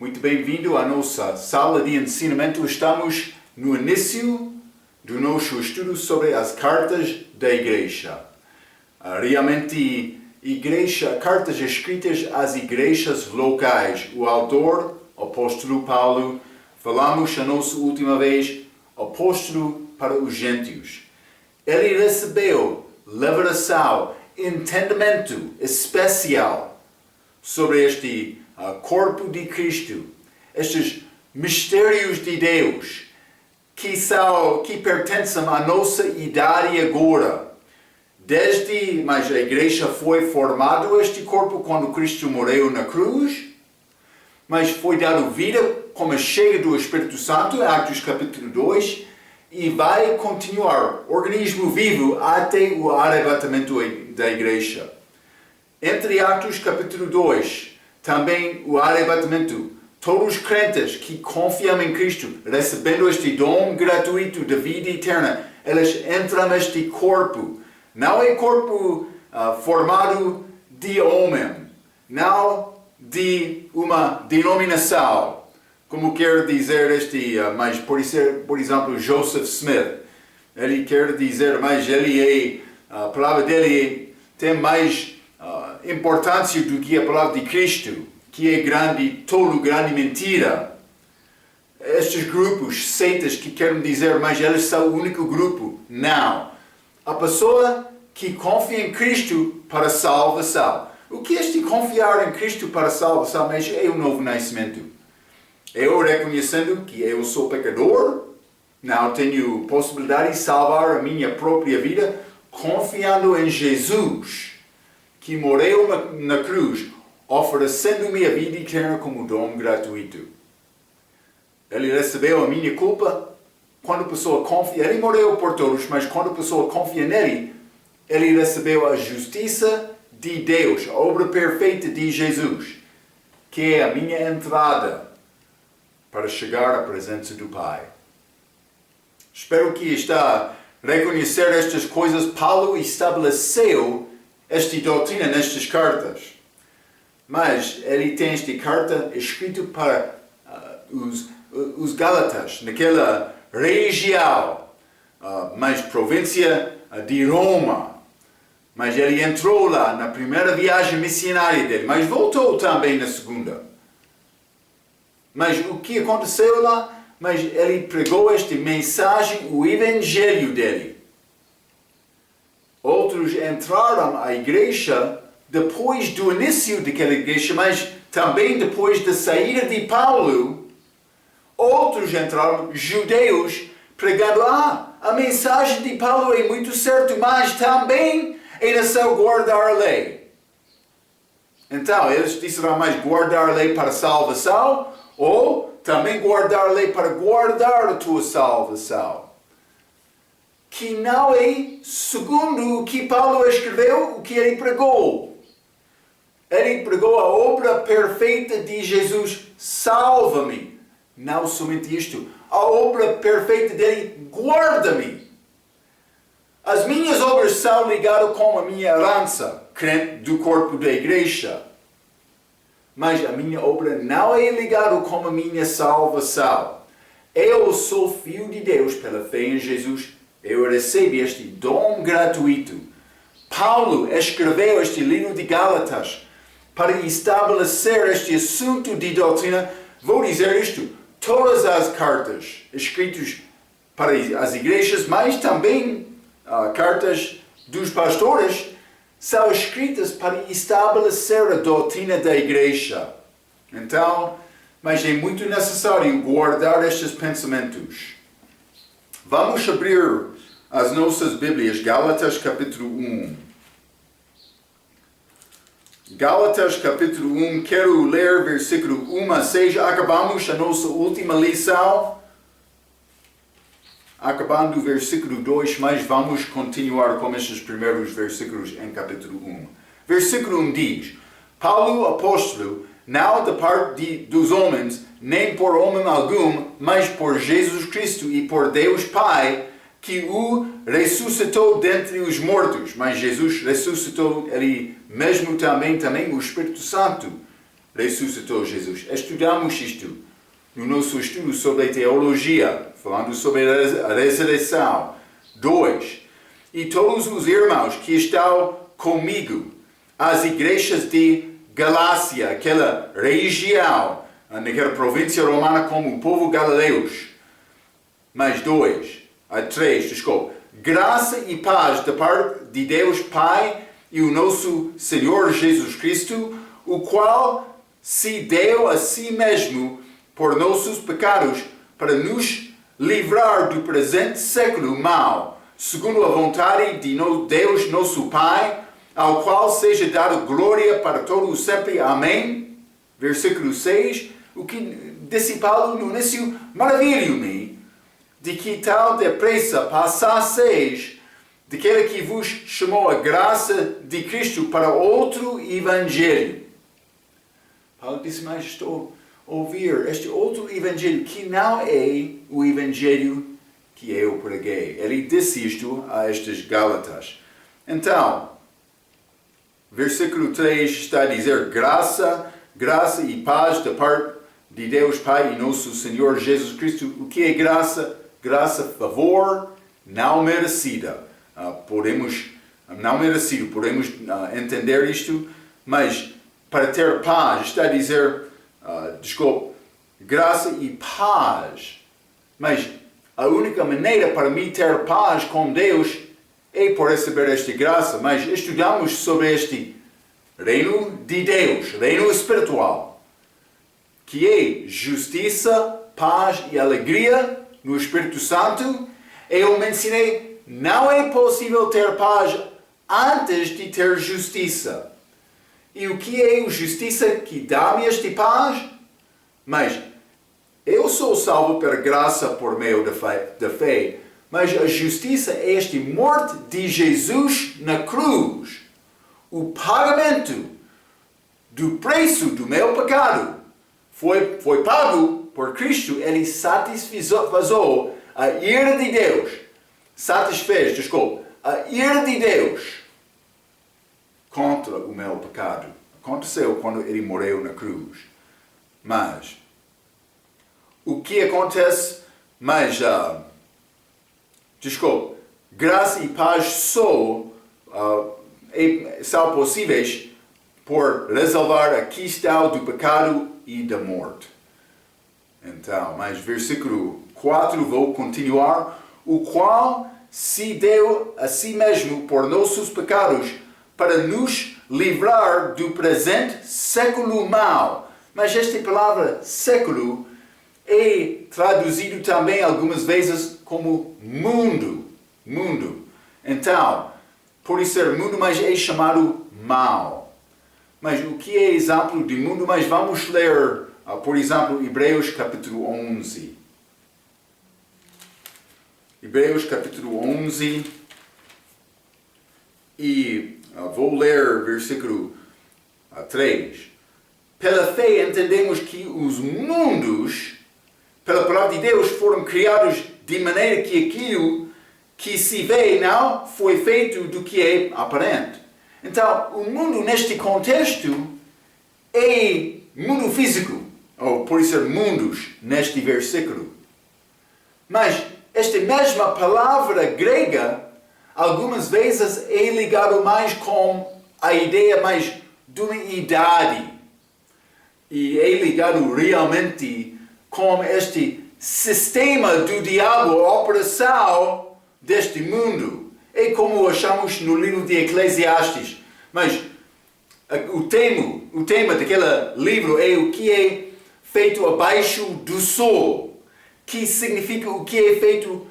Muito bem-vindo à nossa sala de ensinamento. Estamos no início do nosso estudo sobre as cartas da igreja. Realmente, cartas escritas às igrejas locais. O autor, o apóstolo Paulo, falamos a nossa última vez, apóstolo para os gentios. Ele recebeu revelação, entendimento especial sobre este corpo de Cristo, estes mistérios de Deus que pertencem à nossa idade agora. Mas a igreja foi formada este corpo quando Cristo morreu na cruz, mas foi dado vida como a chega do Espírito Santo, Atos capítulo 2, e vai continuar, organismo vivo, até o arrebatamento da igreja. Entre Atos capítulo 2, também o arrebatamento, todos os crentes que confiam em Cristo, recebendo este dom gratuito de vida eterna, eles entram neste corpo. Não é corpo formado de homem, não de uma denominação, como quer dizer mas por exemplo, Joseph Smith, ele quer dizer, mas a palavra dele tem mais importância do que a palavra de Cristo, que é grande mentira. Estes grupos, seitas que querem dizer, mas eles são o único grupo. Não. A pessoa que confia em Cristo para salvação. O que é confiar em Cristo para salvação? Mas é o novo nascimento. Eu reconhecendo que eu sou pecador, não tenho possibilidade de salvar a minha própria vida, confiando em Jesus, que morreu na cruz, oferecendo-me a vida eterna como dom gratuito. Ele recebeu a minha culpa. Quando a pessoa confia, ele morreu por todos, mas quando a pessoa confia nele, ele recebeu a justiça de Deus, a obra perfeita de Jesus, que é a minha entrada para chegar à presença do Pai. Espero que está a reconhecer estas coisas. Paulo estabeleceu esta doutrina nestas cartas. Mas ele tem esta carta escrita para os Gálatas, naquela região, mais província de Roma. Mas ele entrou lá na primeira viagem missionária dele, mas voltou também na segunda. Mas o que aconteceu lá? Mas ele pregou esta mensagem, o evangelho dele. Outros entraram à igreja depois do início daquela igreja, mas também depois da saída de Paulo. Outros entraram, judeus, pregando, a mensagem de Paulo é muito certa, mas também é necessário guardar a lei. Então, eles disseram, mas guardar a lei para salvação, ou também guardar a lei para guardar a tua salvação. Que não é segundo o que Paulo escreveu, o que ele pregou. Ele pregou a obra perfeita de Jesus, salva-me. Não somente isto, a obra perfeita dele, guarda-me. As minhas obras são ligadas com a minha herança, crente do corpo da igreja. Mas a minha obra não é ligada com a minha salvação. Eu sou filho de Deus pela fé em Jesus. Eu recebi este dom gratuito. Paulo escreveu este livro de Gálatas para estabelecer este assunto de doutrina. Vou dizer isto, todas as cartas escritas para as igrejas, mas também cartas dos pastores, são escritas para estabelecer a doutrina da igreja. Então, mas é muito necessário guardar estes pensamentos. Vamos abrir as nossas Bíblias, Gálatas capítulo 1. Gálatas capítulo 1, quero ler versículo 1 a 6. Acabamos a nossa última lição, acabando o versículo 2, mas vamos continuar com estes primeiros versículos em capítulo 1. Versículo 1 diz, Paulo, apóstolo, não da parte dos homens, nem por homem algum, mas por Jesus Cristo e por Deus Pai, que o ressuscitou dentre os mortos. Mas Jesus ressuscitou ele mesmo também o Espírito Santo ressuscitou Jesus. Estudamos isto no nosso estudo sobre teologia, falando sobre a ressurreição. 2. E todos os irmãos que estão comigo, as igrejas de Galácia, aquela região, naquela província romana como o povo galileus. Mais 3, desculpa. Graça e paz da parte de Deus Pai e o nosso Senhor Jesus Cristo, o qual se deu a si mesmo por nossos pecados para nos livrar do presente século mau, segundo a vontade de Deus nosso Pai, ao qual seja dada glória para todos sempre. Amém. Versículo 6. O que disse Paulo no início, maravilho-me de que tal depressa passasseis daquele que vos chamou a graça de Cristo para outro evangelho. Paulo disse, mas estou a ouvir este outro evangelho que não é o evangelho que eu preguei. Ele disse isto a estes Gálatas. Então, versículo 3 está a dizer graça e paz da parte de Deus Pai e nosso Senhor Jesus Cristo. O que é graça? Graça, favor, não merecida. Podemos entender isto, mas para ter paz, está a dizer, graça e paz. Mas a única maneira para mim ter paz com Deus é por receber esta graça. Mas estudamos sobre este reino de Deus, reino espiritual, que é justiça, paz e alegria no Espírito Santo. Eu mencionei, não é possível ter paz antes de ter justiça. E o que é a justiça que dá-me esta paz? Mas eu sou salvo pela graça por meio da fé. Mas a justiça é esta morte de Jesus na cruz. O pagamento do preço do meu pecado foi pago por Cristo. Ele satisfez a ira de Deus. A ira de Deus contra o meu pecado. Aconteceu quando ele morreu na cruz. Mas o que acontece? Graça e paz são possíveis por resolver a questão do pecado e da morte. Então, mas versículo 4, vou continuar. O qual se deu a si mesmo por nossos pecados para nos livrar do presente século mau. Mas esta palavra século é traduzido também algumas vezes como mundo. Então, pode ser mundo, mas é chamado mau. Mas o que é exemplo de mundo? Mas vamos ler, por exemplo, Hebreus capítulo 11. Hebreus capítulo 11. E vou ler versículo 3. Pela fé entendemos que os mundos, pela palavra de Deus, foram criados de maneira que aquilo que se vê não foi feito do que é aparente. Então, o mundo neste contexto é mundo físico, ou pode ser mundos neste versículo. Mas esta mesma palavra grega, algumas vezes é ligado mais com a ideia mais de uma idade. E é ligado realmente com este sistema do diabo, a operação deste mundo. É como achamos no livro de Eclesiastes. Mas o tema daquele livro é o que é feito abaixo do sol. Que significa o que é feito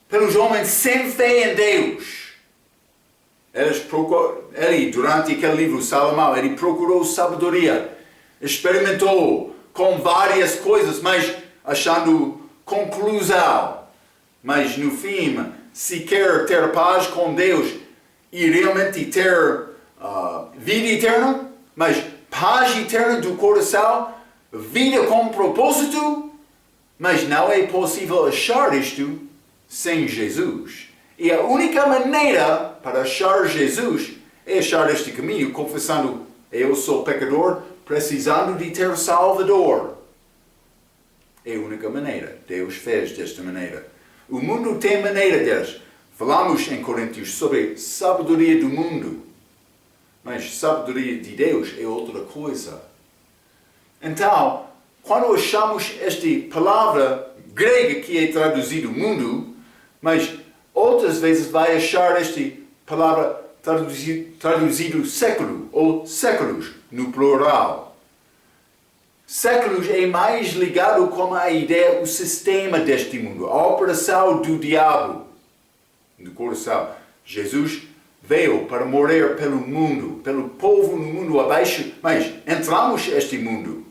pelos homens sem fé em Deus. Ele, durante aquele livro, Salomão, ele procurou sabedoria. Experimentou com várias coisas, mas achando conclusão. Mas no fim, se quer ter paz com Deus e realmente ter vida eterna, mas paz eterna do coração, vida com propósito, mas não é possível achar isto sem Jesus. E a única maneira para achar Jesus é achar este caminho, confessando: eu sou pecador, precisando de ter Salvador. É a única maneira. Deus fez desta maneira. O mundo tem maneira deles. Falamos em Coríntios sobre sabedoria do mundo. Mas sabedoria de Deus é outra coisa. Então, quando achamos esta palavra grega que é traduzido mundo, mas outras vezes vai achar esta palavra traduzido século ou séculos no plural. Séculos é mais ligado com a ideia, o sistema deste mundo, a operação do diabo no coração. Jesus veio para morrer pelo mundo, pelo povo no mundo abaixo, mas entramos neste mundo.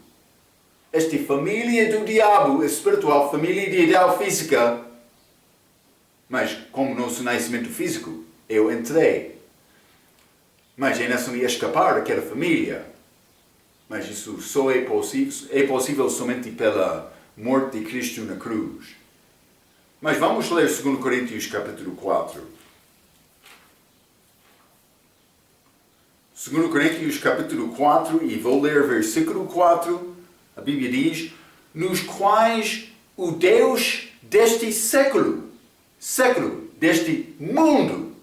Esta família do diabo espiritual, família de ideal física, mas como nosso nascimento físico, eu entrei. Mas eu não ia escapar daquela família. Mas isso só é possível somente pela morte de Cristo na cruz. Mas vamos ler 2 Coríntios capítulo 4. 2 Coríntios capítulo 4, e vou ler versículo 4. A Bíblia diz: nos quais o Deus deste século, deste mundo,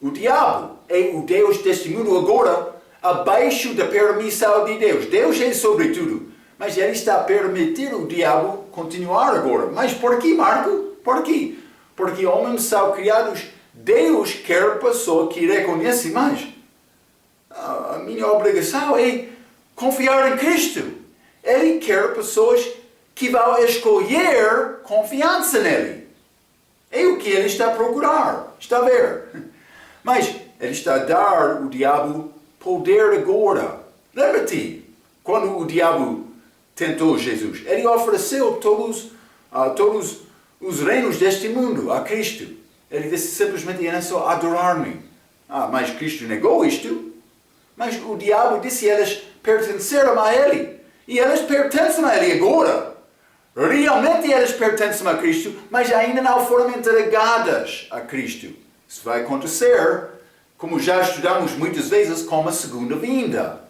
o diabo é o Deus deste mundo agora, abaixo da permissão de Deus. Deus é sobre tudo, mas Ele está a permitir o diabo continuar agora. Mas por quê, Marco? Por quê? Porque homens são criados, Deus quer a pessoa que reconhece mais. A minha obrigação é confiar em Cristo. Ele quer pessoas que vão escolher confiança nele. É o que Ele está a procurar. Está a ver? Mas Ele está a dar o diabo poder agora. Lembra-te, quando o diabo tentou Jesus, ele ofereceu todos os reinos deste mundo a Cristo. Ele disse simplesmente: é só adorar-me. Mas Cristo negou isto. Mas o diabo disse: eles pertenceram a Ele. E eles pertencem a Ele agora. Realmente eles pertencem a Cristo, mas ainda não foram entregadas a Cristo. Isso vai acontecer, como já estudamos muitas vezes, com a segunda vinda.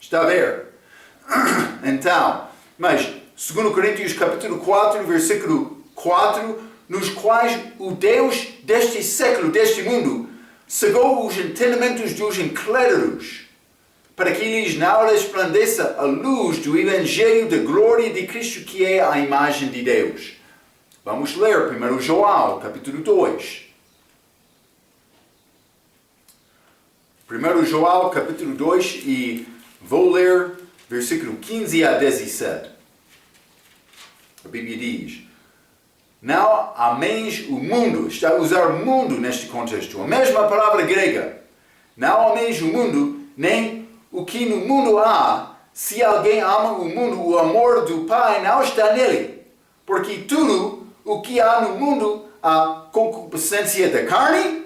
Está a ver? Então, mas 2 Coríntios capítulo 4, versículo 4, nos quais o Deus deste século, deste mundo, cegou os entendimentos dos incrédulos, para que lhes não resplandeça a luz do Evangelho da glória de Cristo, que é a imagem de Deus. Vamos ler 1 João, capítulo 2. 1 João, capítulo 2, e vou ler versículo 15 a 17. A Bíblia diz: não ameis o mundo. Está a usar mundo neste contexto. A mesma palavra grega. Não ameis o mundo, nem o que no mundo há. Se alguém ama o mundo, o amor do Pai não está nele. Porque tudo o que há no mundo, a concupiscência da carne,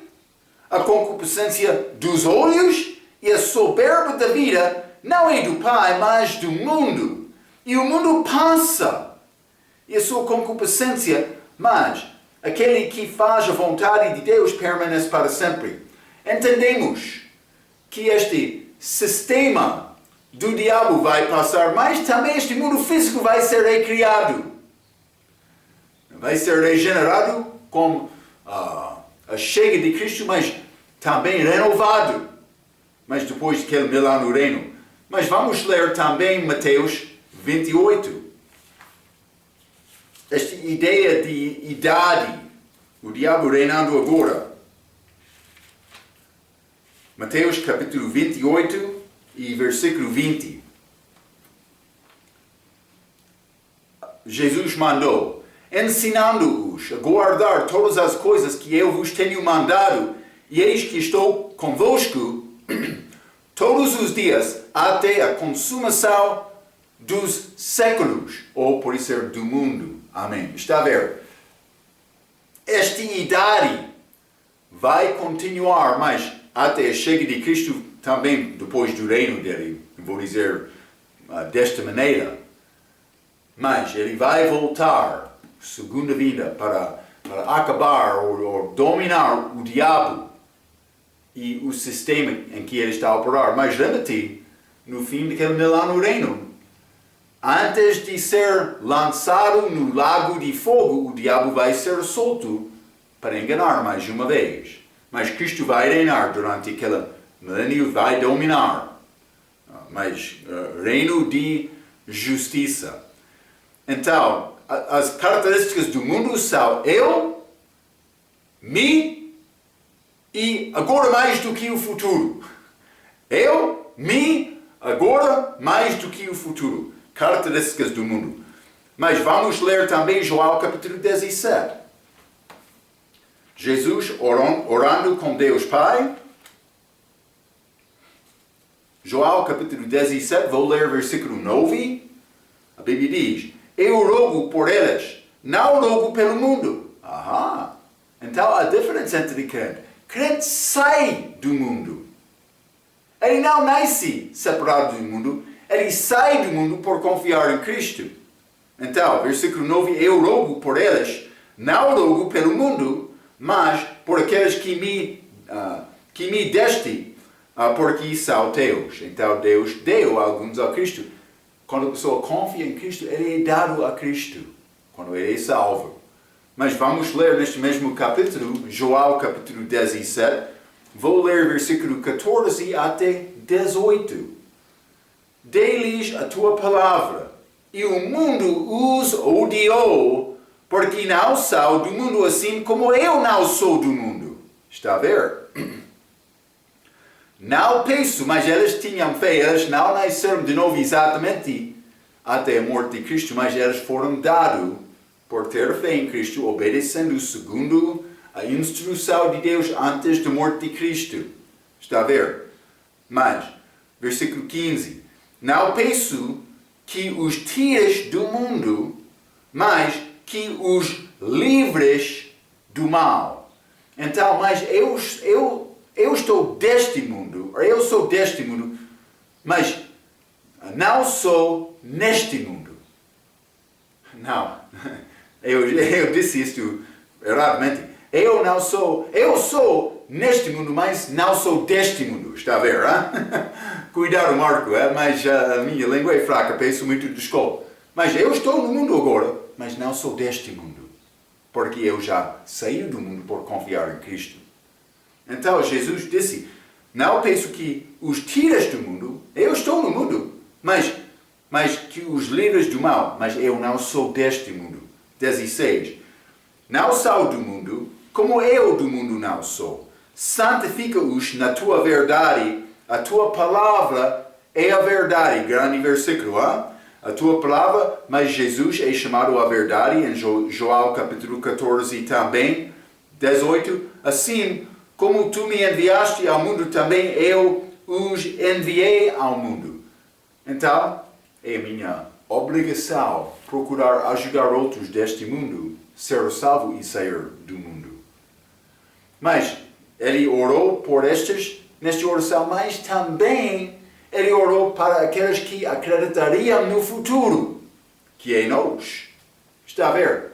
a concupiscência dos olhos e a soberba da vida, não é do Pai, mas do mundo. E o mundo passa, e a sua concupiscência, mas aquele que faz a vontade de Deus permanece para sempre. Entendemos que este sistema do diabo vai passar, mas também este mundo físico vai ser recriado. Vai ser regenerado com a chega de Cristo, mas também renovado. Mas depois que ele lá no reino. Mas vamos ler também Mateus 28. Esta ideia de idade, o diabo reinando agora. Mateus capítulo 28 e versículo 20. Jesus mandou: ensinando-os a guardar todas as coisas que eu vos tenho mandado, e eis que estou convosco todos os dias, até a consumação dos séculos, ou por ser do mundo. Amém. Está a ver? Esta idade vai continuar, mas até a chega de Cristo também, depois do reino dele, vou dizer desta maneira. Mas ele vai voltar, segunda vinda, para acabar ou dominar o diabo e o sistema em que ele está a operar. Mas lembra-te, no fim daquele milênio reino. Antes de ser lançado no lago de fogo, o diabo vai ser solto para enganar mais uma vez. Mas Cristo vai reinar durante aquele milênio, vai dominar. Mas reino de justiça. Então, as características do mundo são eu, me e agora mais do que o futuro. Eu, me, agora mais do que o futuro. Características do mundo. Mas vamos ler também João capítulo 17. Jesus orando com Deus Pai. João capítulo 17, vou ler versículo 9. A Bíblia diz: eu rogo por eles, não rogo pelo mundo. Então a diferença entre crente. Crente sai do mundo. Ele não nasce separado do mundo. Ele sai do mundo por confiar em Cristo. Então, versículo 9, eu rogo por eles, não rogo pelo mundo, mas por aqueles que me deste, porque são teus. Então, Deus deu alguns a Cristo. Quando a pessoa confia em Cristo, ele é dado a Cristo, quando ele é salvo. Mas vamos ler neste mesmo capítulo, João capítulo 17, vou ler versículo 14 até 18. Dê-lhes a tua palavra, e o mundo os odiou, porque não são do mundo assim como eu não sou do mundo. Está a ver? Não penso, mas eles tinham fé, eles não nasceram de novo exatamente até a morte de Cristo, mas eles foram dados por ter fé em Cristo, obedecendo segundo a instrução de Deus antes da morte de Cristo. Está a ver? Mas, versículo 15, não penso que os tires do mundo, mas que os livres do mal. Então, mas eu estou deste mundo, ou eu sou deste mundo, mas não sou neste mundo. Não, eu disse isto erradamente. Eu sou neste mundo, mas não sou deste mundo. Está a ver, hein? Cuidado, Marco, mas a minha língua é fraca, peço muito desculpa. Mas eu estou no mundo agora, mas não sou deste mundo. Porque eu já saí do mundo por confiar em Cristo. Então Jesus disse, não penso que os tiras do mundo, eu estou no mundo, mas que os livres do mal, mas eu não sou deste mundo. 16. Não sou do mundo, como eu do mundo não sou. Santifica-os na tua verdade, a tua palavra é a verdade. Grande versículo, hein? A tua palavra, mas Jesus é chamado a verdade, em João capítulo 14 também. 18. Assim, como tu me enviaste ao mundo, também eu os enviei ao mundo. Então, é minha obrigação procurar ajudar outros deste mundo, ser salvo e sair do mundo. Mas ele orou por estes, nesta oração, mas também ele orou para aqueles que acreditariam no futuro, que é nós. Está a ver?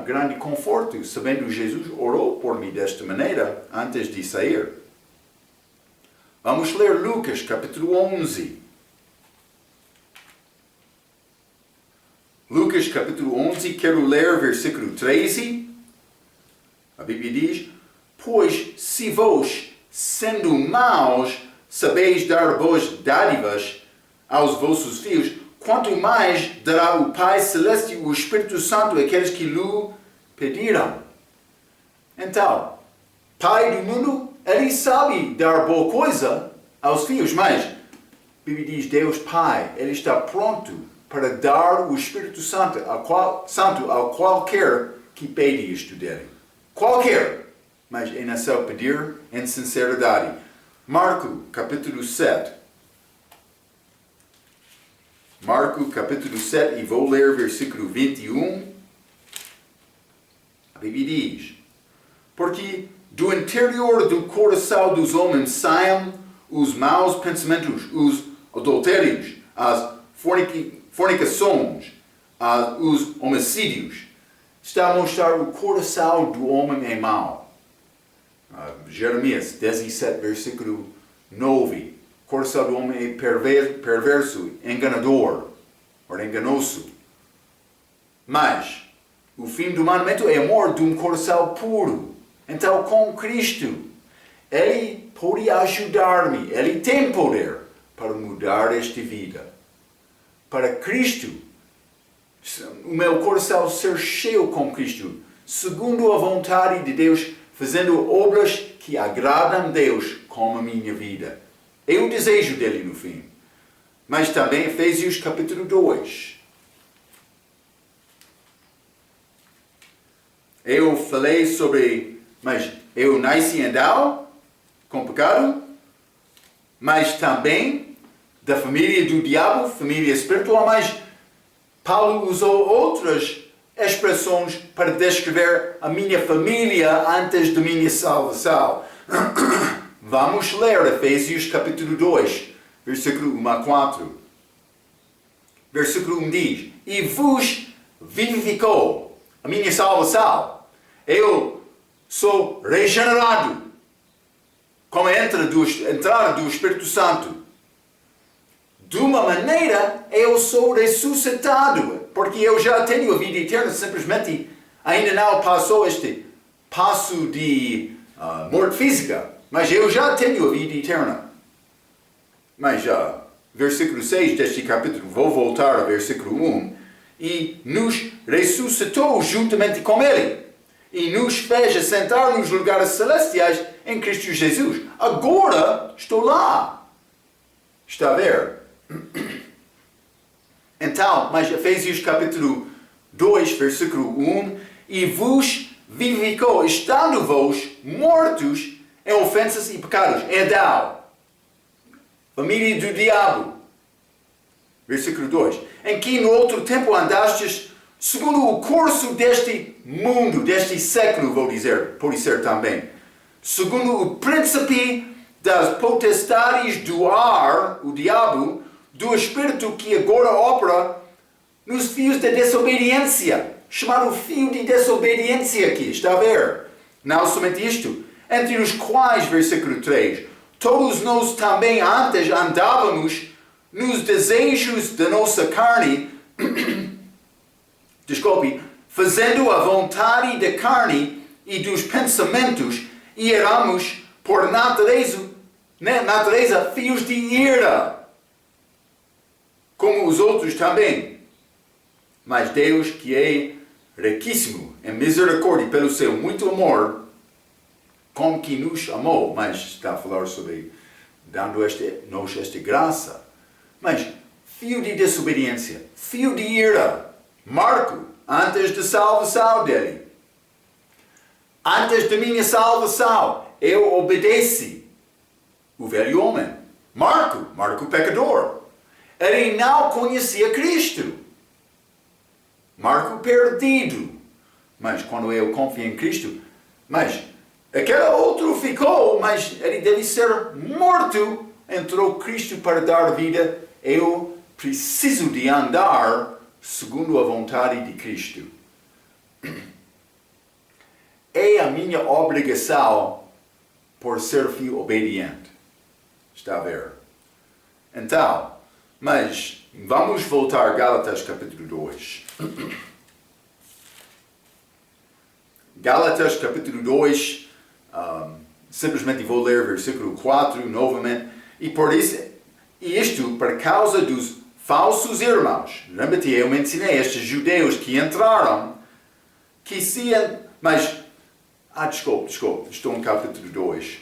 Grande conforto, sabendo que Jesus orou por mim desta maneira antes de sair. Vamos ler Lucas, capítulo 11. Lucas, capítulo 11, quero ler versículo 13. A Bíblia diz, pois se vós, sendo maus, sabeis dar boas dádivas aos vossos filhos, quanto mais dará o Pai Celeste o Espírito Santo àqueles que lhe pediram. Então, Pai do mundo, ele sabe dar boa coisa aos filhos, mas a Bíblia diz, Deus Pai, ele está pronto para dar o Espírito Santo a qualquer que pede isto dele. Qualquer, mas é necessário pedir em sinceridade. Marco, capítulo 7. Marco, capítulo 7, e vou ler versículo 21. A Bíblia diz, porque do interior do coração dos homens saem os maus pensamentos, os adultérios, as fornicações, os homicídios. Está a mostrar o coração do homem é mau. Jeremias 17, versículo 9. coração do homem é perverso, enganador, ou enganoso. Mas o fim do mandamento é amor de um coração puro. Então, com Cristo, Ele pode ajudar-me, Ele tem poder para mudar esta vida. Para Cristo, o meu coração ser cheio com Cristo, segundo a vontade de Deus, fazendo obras que agradam a Deus com a minha vida. É o desejo dele no fim. Mas também Efésios capítulo 2. Eu falei sobre, mas eu nasci em Adão, com pecado, mas também da família do diabo, família espiritual, mas Paulo usou outras expressões para descrever a minha família antes da minha salvação. Vamos ler Efésios capítulo 2, versículo 1 a 4. Versículo 1 diz: E vos vivificou a minha salvação. Eu sou regenerado com a entrada do Espírito Santo. De uma maneira, eu sou ressuscitado, porque eu já tenho a vida eterna, simplesmente ainda não passou este passo de morte física, mas eu já tenho a vida eterna. Mas versículo 6 deste capítulo, vou voltar ao versículo 1, e nos ressuscitou juntamente com Ele, e nos fez assentar nos lugares celestiais em Cristo Jesus. Agora estou lá. Está a ver? Então, mas Efésios capítulo 2, versículo 1, e vos vivificou, estando vós mortos em ofensas e pecados, em Adão, família do diabo. Versículo 2, em que no outro tempo andastes segundo o curso deste mundo, deste século, vou dizer, pode ser também, segundo o príncipe das potestades do ar, o diabo, do espírito que agora opera nos fios da desobediência, chamado fio de desobediência aqui, está a ver? Não somente isto, entre os quais, versículo 3, todos nós também antes andávamos nos desejos da nossa carne, fazendo a vontade da carne e dos pensamentos, e éramos, por natureza, filhos de ira, como os outros também. Mas Deus, que é riquíssimo em misericórdia pelo seu muito amor, como que nos amou, mas está a falar sobre dando-nos esta graça. Mas fio de desobediência, fio de ira, Marco, antes da salvação dele. Antes da minha salvação, eu obedeci o velho homem. Marco pecador. Ele não conhecia Cristo. Marco perdido. Mas quando eu confio em Cristo, mas aquele outro ficou, mas ele deve ser morto. Entrou Cristo para dar vida. Eu preciso de andar segundo a vontade de Cristo. É a minha obrigação por ser filho obediente. Está a ver? Então, mas vamos voltar a Gálatas capítulo 2. Gálatas capítulo 2, simplesmente vou ler versículo 4 novamente. E por isso, isto por causa dos falsos irmãos. Lembra-te, eu mencionei estes judeus que entraram, que se... Mas, desculpe, estou no capítulo 2.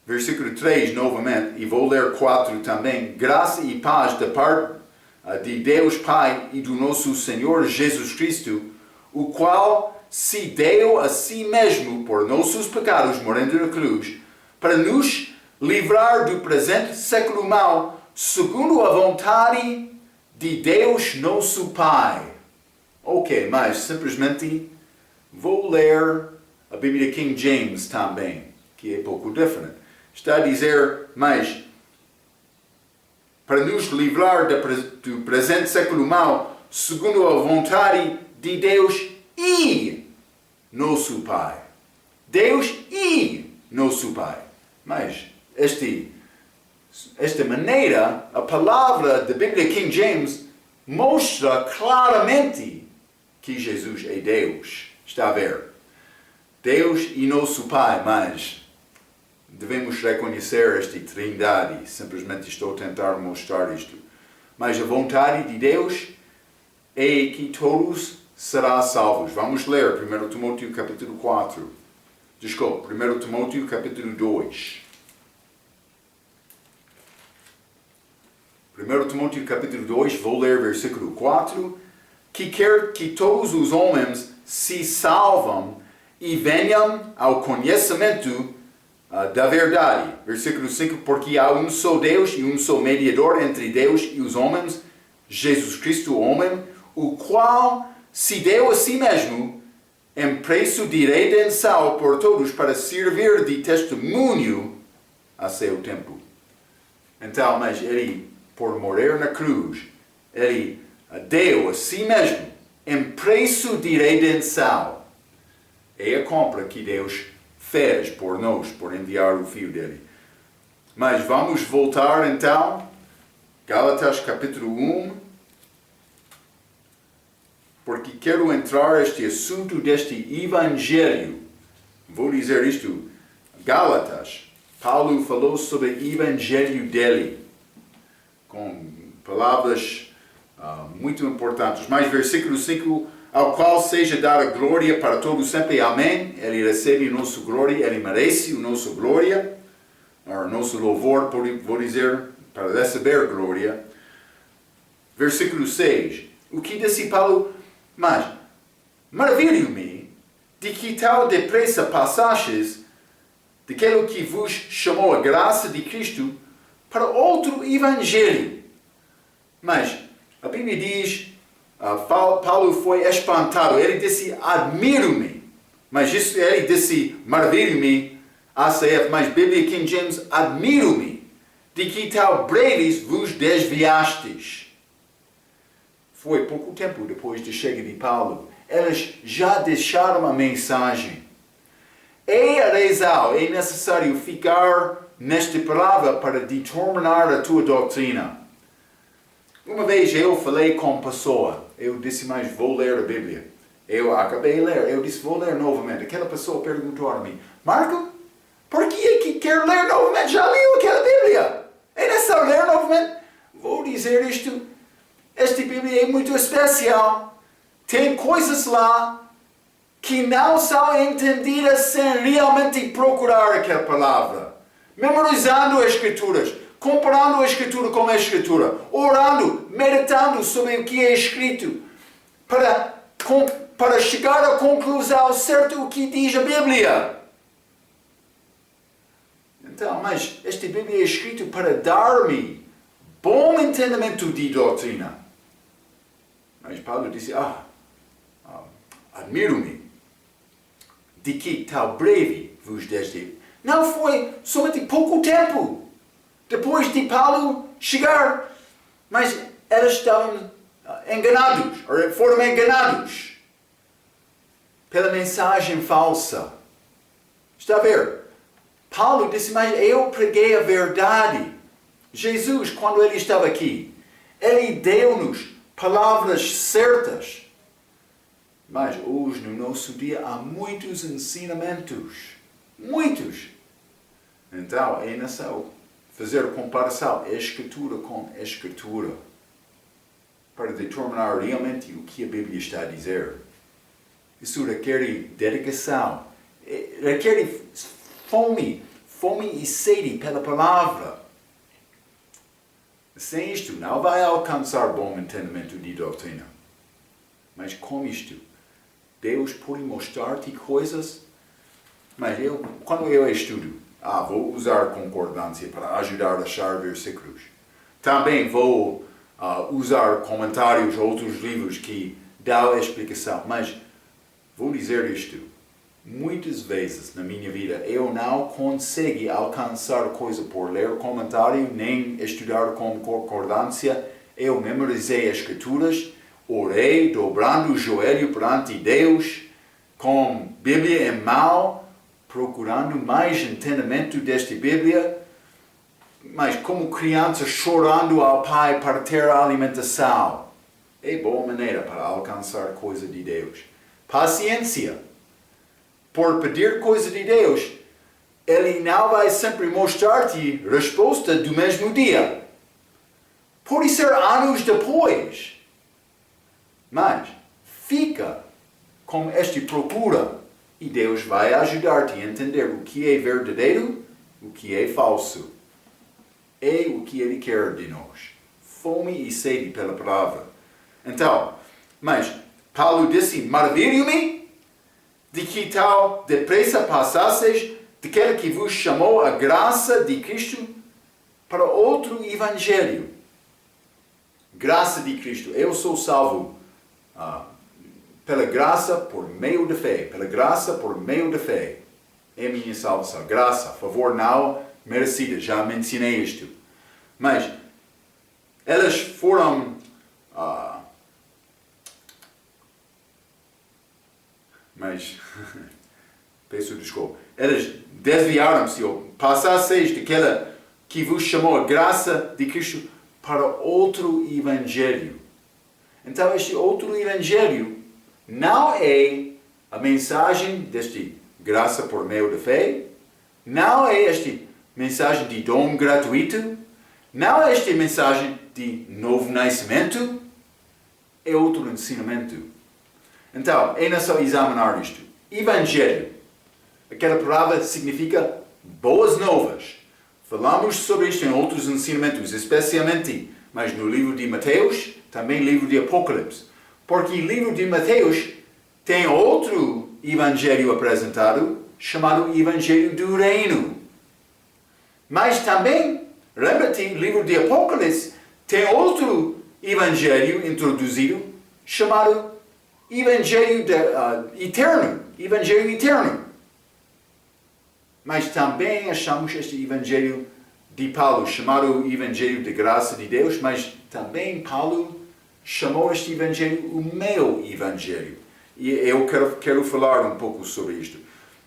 Versículo 3, novamente, e vou ler 4 também. Graça e paz da parte de Deus Pai e do nosso Senhor Jesus Cristo, o qual se deu a si mesmo por nossos pecados, morrendo na cruz, para nos livrar do presente século mau, segundo a vontade de Deus nosso Pai. Ok, mas simplesmente vou ler a Bíblia King James também, que é pouco diferente. Está a dizer, mas para nos livrar do presente século mau, segundo a vontade de Deus e nosso Pai. Deus e nosso Pai. Mas esta maneira, a palavra da Bíblia King James mostra claramente que Jesus é Deus. Está a ver? Deus e nosso Pai, mas devemos reconhecer esta trindade. Simplesmente estou a tentar mostrar isto. Mas a vontade de Deus é que todos serão salvos. Vamos ler 1 Timóteo capítulo 4. Desculpe, 1 Timóteo capítulo 2. 1 Timóteo capítulo 2, vou ler versículo 4. Que quer que todos os homens se salvam e venham ao conhecimento da verdade. Versículo 5. Porque há um só Deus e um só mediador entre Deus e os homens, Jesus Cristo, o homem, o qual se deu a si mesmo em preço de redenção por todos para servir de testemunho a seu tempo. Então, mas ele, por morrer na cruz, ele deu a si mesmo em preço de redenção. É a compra que Deus fez por nós, por enviar o Filho dele. Mas vamos voltar então, Gálatas capítulo 1, porque quero entrar neste assunto deste Evangelho. Vou dizer isto, Gálatas, Paulo falou sobre o Evangelho dele, com palavras muito importantes. Mas versículo 5, ao qual seja dada glória para todos sempre. Amém. Ele recebe a nossa glória, ele merece a nossa glória, o nosso louvor, vou dizer, para receber glória. Versículo 6, o que disse Paulo? Mas maravilho-me de que tal depressa passastes daquilo que vos chamou a graça de Cristo para outro evangelho. Mas a Bíblia diz, Paulo foi espantado, ele disse, admiro-me. Mas isso, ele disse, maravilho-me, ACF, mas Bíblia King James, admiro-me de que tal breves vos desviastes. Foi pouco tempo depois da chegada de Paulo, eles já deixaram a mensagem. É a razão, é necessário ficar nesta palavra para determinar a tua doutrina. Uma vez eu falei com uma pessoa, eu disse, mas vou ler a Bíblia. Eu acabei de ler, eu disse, vou ler novamente. Aquela pessoa perguntou a mim, Marco, por que é que quer ler novamente? Já li aquela Bíblia. É necessário ler novamente? Vou dizer isto, esta Bíblia é muito especial. Tem coisas lá que não são entendidas sem realmente procurar aquela palavra. Memorizando as Escrituras, comparando a Escritura com a Escritura, orando, meditando sobre o que é escrito, para chegar à conclusão certa o que diz a Bíblia. Então, mas esta Bíblia é escrita para dar-me bom entendimento de doutrina. Mas Paulo disse, admiro-me de que tal breve vos desde. Não foi somente pouco tempo depois de Paulo chegar, mas eles estavam enganados, ou foram enganados pela mensagem falsa. Está a ver? Paulo disse, mas eu preguei a verdade. Jesus, quando ele estava aqui, ele deu-nos palavras certas. Mas hoje, no nosso dia, há muitos ensinamentos. Muitos. Então, é necessário fazer comparação Escritura com Escritura para determinar realmente o que a Bíblia está a dizer. Isso requer dedicação, requer fome e sede pela palavra. Sem isto, não vai alcançar bom entendimento de doutrina. Mas com isto, Deus pode mostrar-te coisas, mas quando eu estudo, vou usar concordância para ajudar a achar versículos. Também vou usar comentários, outros livros que dão a explicação. Mas vou dizer isto. Muitas vezes na minha vida eu não consigo alcançar coisa por ler comentário, nem estudar com concordância. Eu memorizei as Escrituras, orei, dobrando o joelho perante Deus, com Bíblia em mão, procurando mais entendimento desta Bíblia, mas como criança chorando ao pai para ter a alimentação. É boa maneira para alcançar coisa de Deus. Paciência. Por pedir coisa de Deus, Ele não vai sempre mostrar-te resposta do mesmo dia. Pode ser anos depois. Mas fica com esta procura e Deus vai ajudar-te a entender o que é verdadeiro, o que é falso. É o que Ele quer de nós. Fome e sede pela palavra. Então, mas Paulo disse, maravilho-me de que tal depressa passasseis daquele que vos chamou a graça de Cristo para outro evangelho. Graça de Cristo. Eu sou salvo pela graça por meio da fé. Pela graça por meio da fé. É minha salvação. Graça, favor não merecida. Já mencionei isto. Mas elas foram... peço desculpa. Elas desviaram-se ou passasseis daquela que vos chamou a graça de Cristo para outro evangelho. Então este outro evangelho não é a mensagem deste graça por meio da fé, não é esta mensagem de dom gratuito, não é esta mensagem de novo nascimento, é outro ensinamento. Então, é só examinar isto. Evangelho. Aquela palavra significa boas novas. Falamos sobre isto em outros ensinamentos, especialmente, mas no livro de Mateus, também no livro de Apocalipse. Porque o livro de Mateus tem outro evangelho apresentado, chamado Evangelho do Reino. Mas também, lembra-te, o livro de Apocalipse tem outro evangelho introduzido, chamado Evangelho eterno. Evangelho eterno. Mas também achamos este Evangelho de Paulo, chamado Evangelho de Graça de Deus, mas também Paulo chamou este Evangelho o meu Evangelho. E eu quero falar um pouco sobre isto.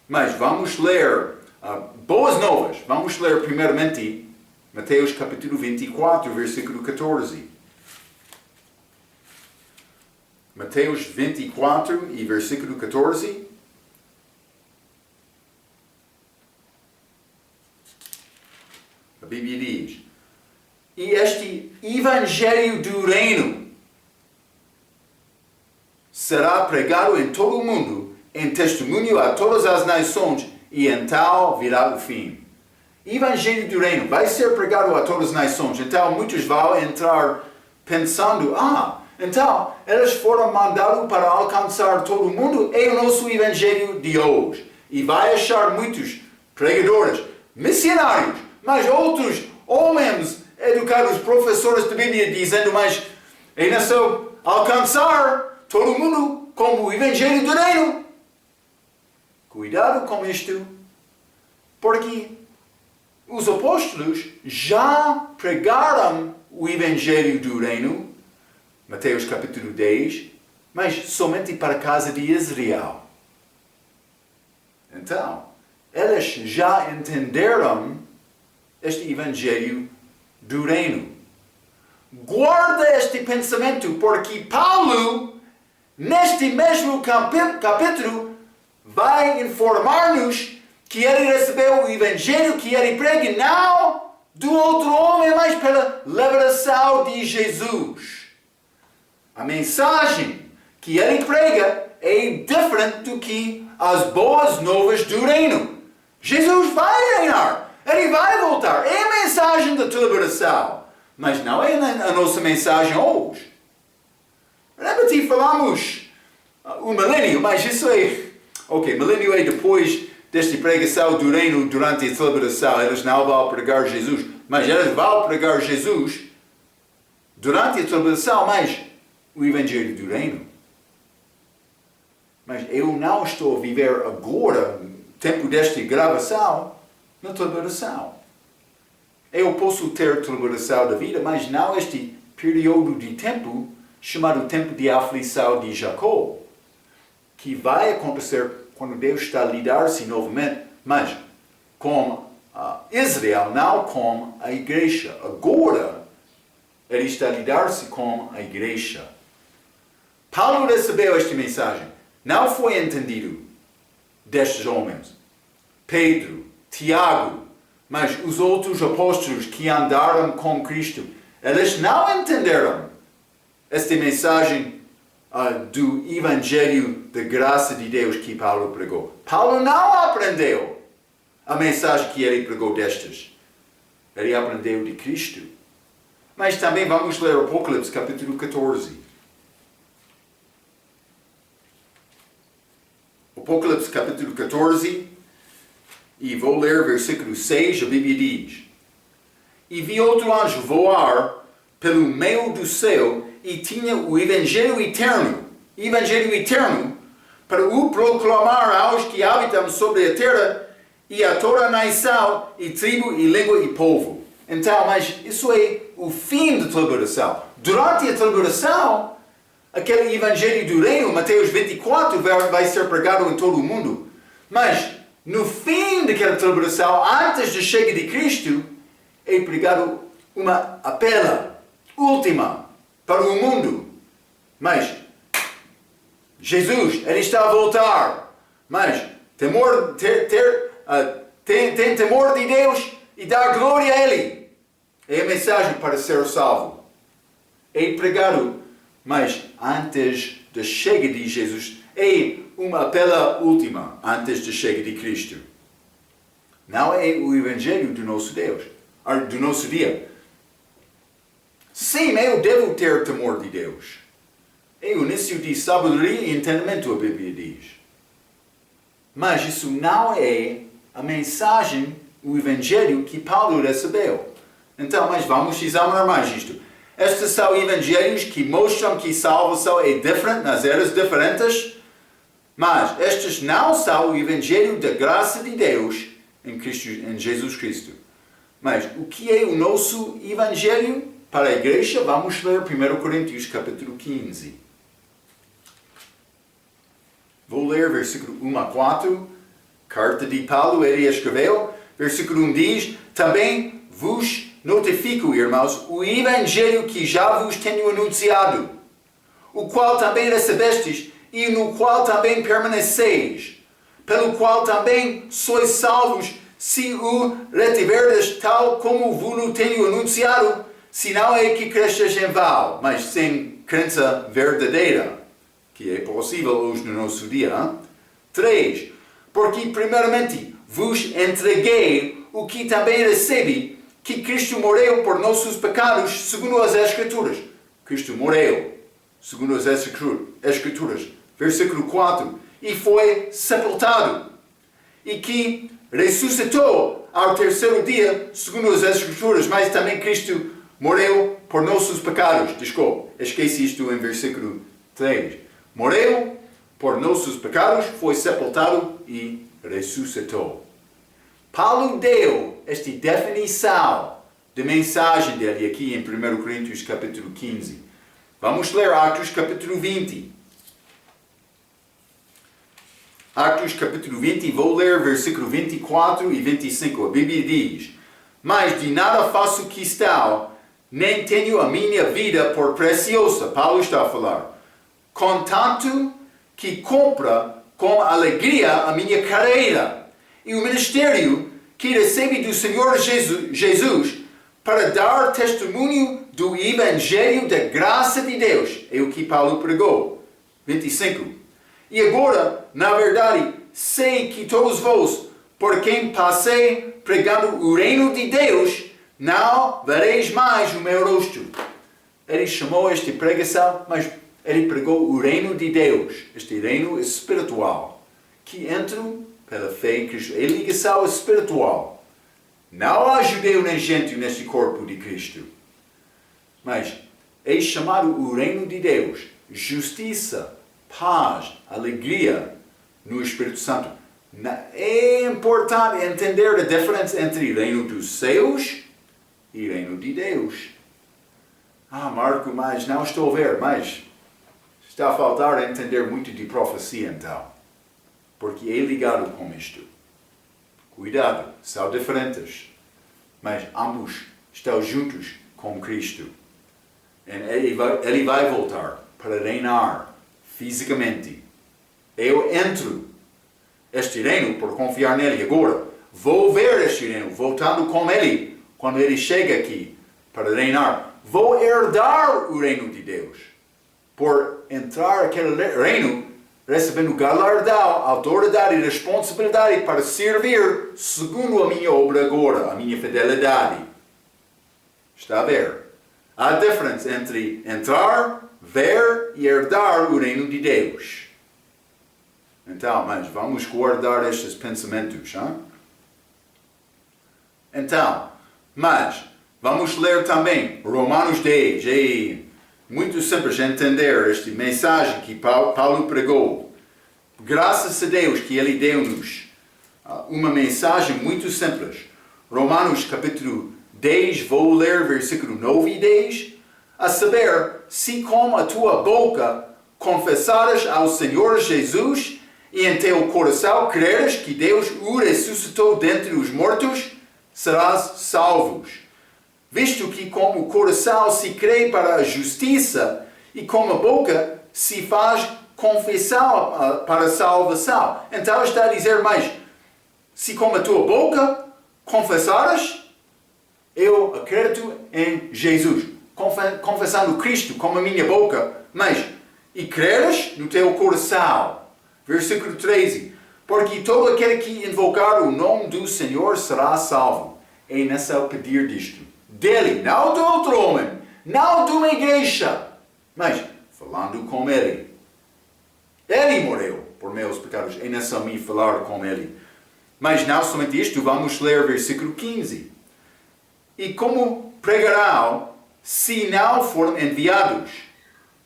Mas vamos ler boas novas. Vamos ler primeiramente Mateus capítulo 24, versículo 14. Mateus 24 e versículo 14. A Bíblia diz: e este Evangelho do Reino será pregado em todo o mundo, em testemunho a todas as nações, e então virá o fim. Evangelho do Reino vai ser pregado a todas as nações. Então muitos vão entrar pensando, então, eles foram mandados para alcançar todo o mundo, é o nosso evangelho de hoje. E vai achar muitos pregadores, missionários, mas outros homens educados, professores de Bíblia, dizendo, mas é necessário alcançar todo o mundo como o evangelho do reino. Cuidado com isto, porque os apóstolos já pregaram o evangelho do reino, Mateus capítulo 10, mas somente para a casa de Israel. Então, eles já entenderam este evangelho do reino. Guarda este pensamento, porque Paulo, neste mesmo capítulo, vai informar-nos que ele recebeu o evangelho que ele prega não do outro homem, mas pela revelação de Jesus. A mensagem que ele prega é diferente do que as boas novas do reino. Jesus vai reinar. Ele vai voltar. É a mensagem da liberação. Mas não é a nossa mensagem hoje. Lembra-te, falamos o milênio, mas isso é... Ok, milênio é depois desta pregação do reino durante a celebração. Eles não vão pregar Jesus. Mas eles vão pregar Jesus durante a celebração, mas o Evangelho do Reino. Mas eu não estou a viver agora, tempo desta gravação, na tribulação. Eu posso ter tribulação da vida, mas não este período de tempo, chamado tempo de aflição de Jacó, que vai acontecer quando Deus está a lidar-se novamente, mas com Israel, não com a igreja. Agora, ele está a lidar-se com a igreja. Paulo recebeu esta mensagem. Não foi entendido destes homens. Pedro, Tiago, mas os outros apóstolos que andaram com Cristo, eles não entenderam esta mensagem do Evangelho da graça de Deus que Paulo pregou. Paulo não aprendeu a mensagem que ele pregou destes. Ele aprendeu de Cristo. Mas também vamos ler Apocalipse capítulo 14. Apocalipse capítulo 14, e vou ler versículo 6, a Bíblia diz: E vi outro anjo voar pelo meio do céu, e tinha o Evangelho eterno, para o proclamar aos que habitam sobre a terra, e a toda nação, e tribo, e língua, e povo. Então, mas isso é o fim da tribulação. Durante a tribulação, aquele Evangelho do Reino, Mateus 24, vai ser pregado em todo o mundo. Mas, no fim daquela tribulação, antes da chegada de Cristo, é pregado uma apela última para o mundo. Mas, Jesus, Ele está a voltar. Mas, tem temor de Deus e dar glória a Ele. É a mensagem para ser salvo. É pregado, mas antes da chegada de Jesus, é uma apela última antes da chegada de Cristo. Não é o Evangelho do nosso Deus, do nosso dia. Sim, eu devo ter temor de Deus. É o início de sabedoria e entendimento, a Bíblia diz. Mas isso não é a mensagem, o Evangelho que Paulo recebeu. Então, mas vamos examinar mais isto. Estes são evangelhos que mostram que salvação é diferente nas eras diferentes, mas estes não são o Evangelho da graça de Deus em Jesus Cristo. Mas o que é o nosso Evangelho para a igreja? Vamos ler 1 Coríntios capítulo 15. Vou ler versículo 1 a 4, carta de Paulo, ele escreveu. Versículo 1 diz: Também vos notifico, irmãos, o Evangelho que já vos tenho anunciado, o qual também recebestes e no qual também permaneceis, pelo qual também sois salvos, se o retiverdes tal como vos tenho anunciado, se não é que cresces em vão, mas sem crença verdadeira, que é possível hoje no nosso dia. 3. Porque primeiramente vos entreguei o que também recebi, que Cristo morreu por nossos pecados, segundo as Escrituras. Cristo morreu, segundo as Escrituras. Versículo 4. E foi sepultado. E que ressuscitou ao terceiro dia, segundo as Escrituras. Mas também Cristo morreu por nossos pecados. Desculpe, esqueci isto em versículo 3. Morreu por nossos pecados, foi sepultado e ressuscitou. Paulo deu esta definição de mensagem dele aqui em 1 Coríntios capítulo 15. Vamos ler Atos capítulo 20. Atos capítulo 20, vou ler versículo 24 e 25. A Bíblia diz: Mas de nada faço questão, nem tenho a minha vida por preciosa. Paulo está a falar. Contanto que cumpra com alegria a minha carreira e o ministério que recebi do Senhor Jesus para dar testemunho do Evangelho da graça de Deus. É o que Paulo pregou. 25. E agora, na verdade, sei que todos vós, por quem passei pregando o reino de Deus, não vereis mais o meu rosto. Ele chamou esta pregação, mas ele pregou o reino de Deus, este reino espiritual, que entra pela fé em Cristo. É ligação espiritual. Não há judeu nem gentio neste corpo de Cristo. Mas é chamado o reino de Deus. Justiça, paz, alegria no Espírito Santo. É importante entender a diferença entre reino dos céus e reino de Deus. Marco, mas não estou a ver, mas está a faltar entender muito de profecia então. Porque é ligado com isto. Cuidado, são diferentes. mas ambos estão juntos com Cristo. Ele vai voltar para reinar fisicamente. Eu entro este reino por confiar nele agora. Vou ver este reino voltando com ele quando ele chega aqui para reinar. Vou herdar o reino de Deus. Por entrar naquele reino, recebendo galardão, autoridade e responsabilidade para servir segundo a minha obra agora, a minha fidelidade. Está a ver? Há diferença entre entrar, ver e herdar o reino de Deus. Então, mas vamos guardar estes pensamentos, hein? Então, mas vamos ler também Romanos 10. É muito simples entender esta mensagem que Paulo pregou. Graças a Deus que ele deu-nos uma mensagem muito simples. Romanos capítulo 10, vou ler versículo 9 e 10. A saber, se com a tua boca confessares ao Senhor Jesus e em teu coração creres que Deus o ressuscitou dentre os mortos, serás salvos. Visto que com o coração se crê para a justiça e com a boca se faz confissão para a salvação. Então está a dizer mais, se com a tua boca confessares, eu acredito em Jesus, confessando Cristo com a minha boca, mas e creres no teu coração. Versículo 13. Porque todo aquele que invocar o nome do Senhor será salvo. É necessário pedir disto. Dele, não do outro homem, não de uma igreja, mas falando com ele. Ele morreu por meus pecados. É necessário me falar com ele. Mas não somente isto, vamos ler versículo 15. E como pregarão se não forem enviados?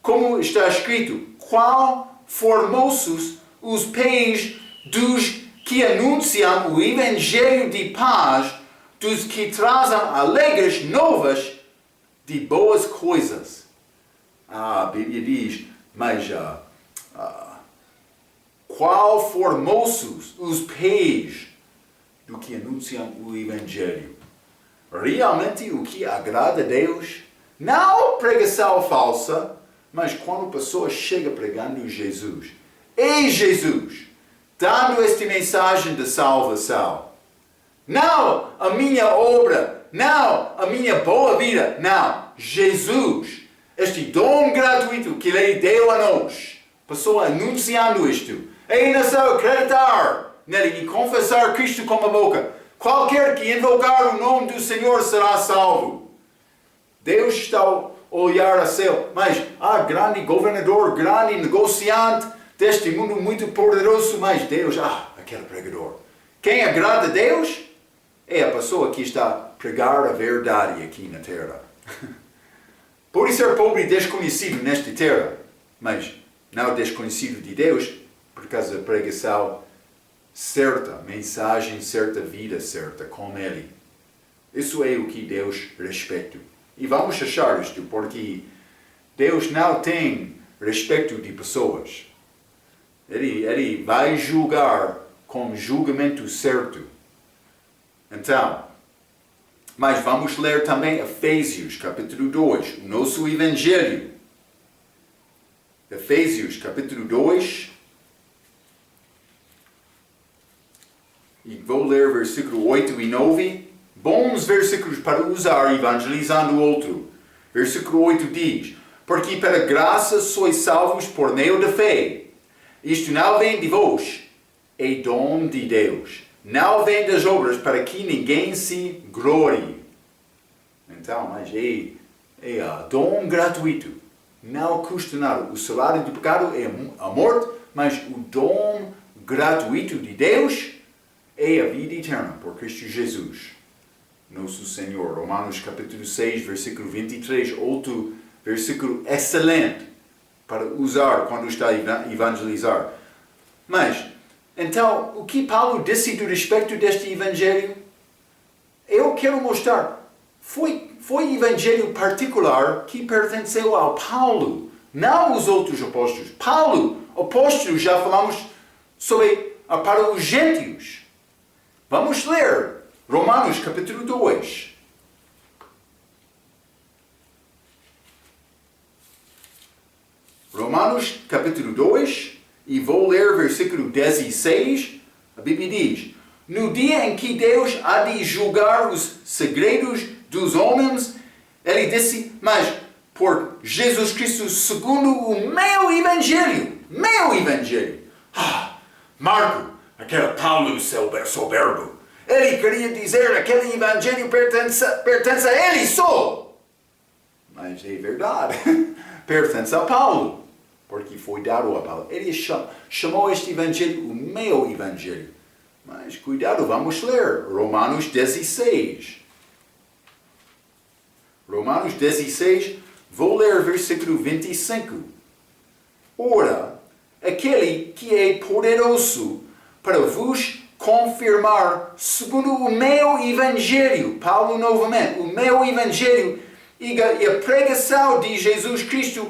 Como está escrito, quão formosos os pés dos que anunciam o evangelho de paz, dos que trazem alegres novas de boas coisas. A Bíblia diz, mas quão formosos os pés do que anunciam o evangelho. Realmente o que agrada a Deus, não pregação falsa, mas quando a pessoa chega pregando Jesus. É Jesus, dando esta mensagem de salvação. Não a minha obra, não a minha boa vida, não. Jesus, este dom gratuito que Ele deu a nós. Pessoa anunciando isto. É necessário acreditar nele e confessar Cristo com a boca. Qualquer que invocar o nome do Senhor será salvo. Deus está a olhar a céu, mas grande governador, grande negociante deste mundo muito poderoso, mas Deus, aquele pregador. Quem agrada a Deus é a pessoa que está a pregar a verdade aqui na terra. Pode ser pobre e desconhecido nesta terra, mas não desconhecido de Deus por causa da pregação certa, mensagem certa, vida certa com Ele. Isso é o que Deus respeita. E vamos achar isto, porque Deus não tem respeito de pessoas. Ele vai julgar com julgamento certo. Então, mas vamos ler também Efésios, capítulo 2, o nosso Evangelho. Efésios, capítulo 2. E vou ler versículo 8 e 9. Bons versículos para usar evangelizando o outro. Versículo 8 diz, porque pela graça sois salvos por meio da fé. Isto não vem de vós, é dom de Deus. Não vem das obras para que ninguém se glorie. Então, mas é dom gratuito. Não custa nada. O salário do pecado é a morte, mas o dom gratuito de Deus é a vida eterna por Cristo Jesus, nosso Senhor. Romanos capítulo 6, versículo 23, outro versículo excelente para usar quando está a evangelizar. Mas, então, o que Paulo disse do respeito deste evangelho? Eu quero mostrar, foi evangelho particular que pertenceu ao Paulo, não os outros apóstolos. Paulo, apóstolo, já falamos sobre para os gentios. Vamos ler Romanos capítulo 2. Romanos capítulo 2, e vou ler versículo 16, a Bíblia diz: no dia em que Deus há de julgar os segredos dos homens, Ele disse, mas por Jesus Cristo segundo o meu Evangelho, Marco, aquele Paulo soberbo, ele queria dizer aquele Evangelho pertence a ele só. Mas é verdade, pertence a Paulo, porque foi dado a Paulo. Ele chamou este Evangelho o meu Evangelho. Mas cuidado, vamos ler Romanos 16. Romanos 16, vou ler versículo 25. Ora, aquele que é poderoso para vos confirmar segundo o meu Evangelho, Paulo novamente, o meu Evangelho e a pregação de Jesus Cristo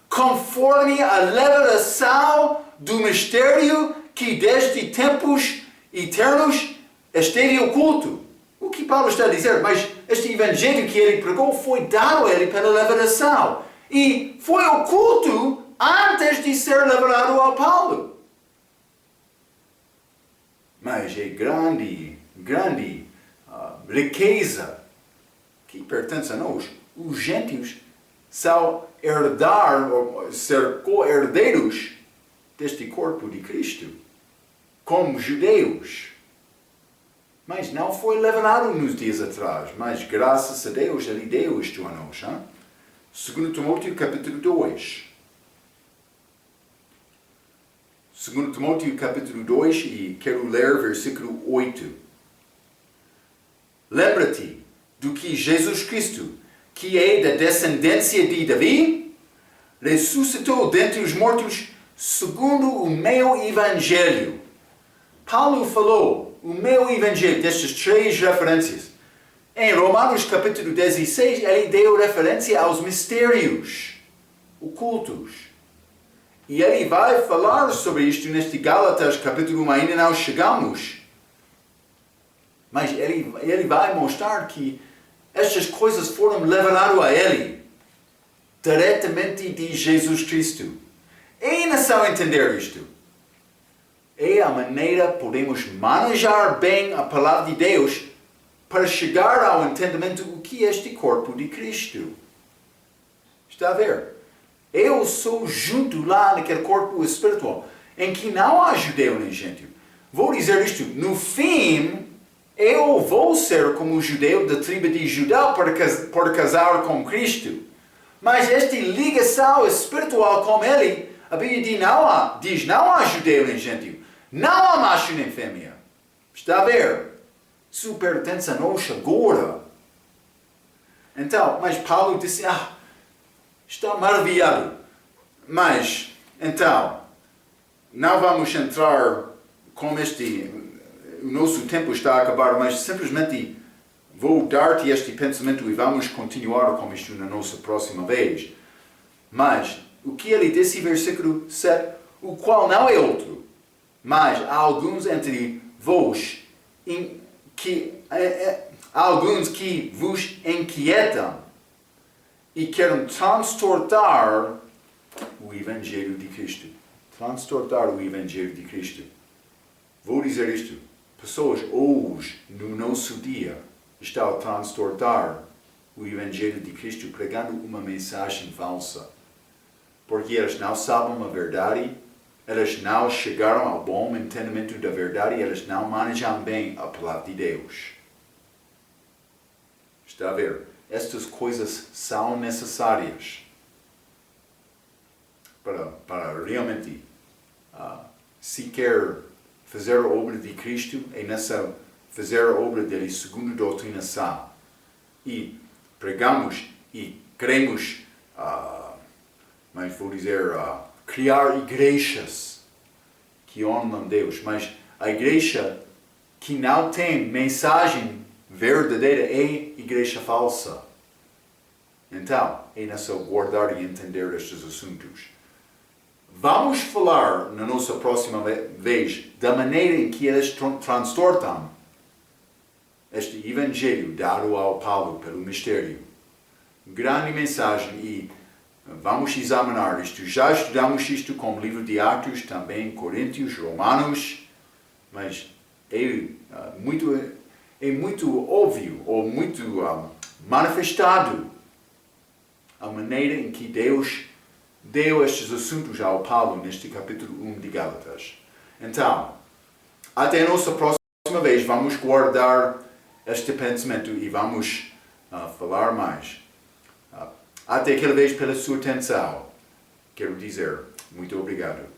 conforme a revelação do mistério que desde tempos eternos esteve oculto. O que Paulo está a dizer? Mas este Evangelho que ele pregou foi dado a ele pela revelação e foi oculto antes de ser revelado a Paulo. Mas é grande riqueza que pertence a nós. Os gentios são ser co-herdeiros deste corpo de Cristo, como judeus. Mas não foi revelado nos dias atrás, mas graças a Deus Ele deu isto a nós. 2 Timóteo capítulo 2. 2 Timóteo capítulo 2 e quero ler versículo 8. Lembra-te do que Jesus Cristo, que é da descendência de Davi, ressuscitou dentre os mortos segundo o meu Evangelho. Paulo falou o meu Evangelho, destas três referências. Em Romanos capítulo 16, ele deu referência aos mistérios ocultos. E ele vai falar sobre isto neste Gálatas capítulo 1, ainda não chegamos. Mas ele vai mostrar que estas coisas foram reveladas a ele, diretamente de Jesus Cristo. E não só entender isto. É a maneira que podemos manejar bem a palavra de Deus para chegar ao entendimento do que é este corpo de Cristo. Está a ver? Eu sou junto lá naquele corpo espiritual, em que não há judeu nem gentio. Vou dizer isto, no fim, eu vou ser como judeu da tribo de Judá para casar com Cristo. Mas esta ligação espiritual com Ele, a Bíblia diz não há judeu nem gentio. Não há macho nem fêmea. Está a ver? Isso pertence a nós agora. Então, mas Paulo disse, está maravilhado. Mas, então, não vamos entrar com o nosso tempo está a acabar, mas simplesmente vou dar-te este pensamento e vamos continuar com isto na nossa próxima vez. Mas, o que ele disse em versículo 7, o qual não é outro, mas há alguns entre vós alguns que vos inquietam e querem transportar o Evangelho de Cristo. Transportar o Evangelho de Cristo. Vou dizer isto. Pessoas hoje, no nosso dia, estão a transportar o Evangelho de Cristo pregando uma mensagem falsa. Porque eles não sabem a verdade, eles não chegaram ao bom entendimento da verdade, eles não manejam bem a palavra de Deus. Está a ver? Estas coisas são necessárias para realmente, se quer fazer a obra de Cristo, é necessário fazer a obra dele segundo a doutrina sã. E pregamos e queremos, mas vou dizer, criar igrejas que honram Deus. Mas a igreja que não tem mensagem verdadeira é igreja falsa. Então, é necessário guardar e entender estes assuntos. Vamos falar na nossa próxima vez da maneira em que eles transportam este evangelho dado ao Paulo pelo mistério. Grande mensagem e vamos examinar isto. Já estudamos isto com o livro de Atos, também Coríntios, Romanos, mas é muito óbvio ou muito manifestado a maneira em que Deus deu estes assuntos ao Paulo neste capítulo 1 de Gálatas. Então, até a nossa próxima vez, vamos guardar este pensamento e vamos falar mais. Até aquela vez pela sua atenção. Quero dizer, muito obrigado.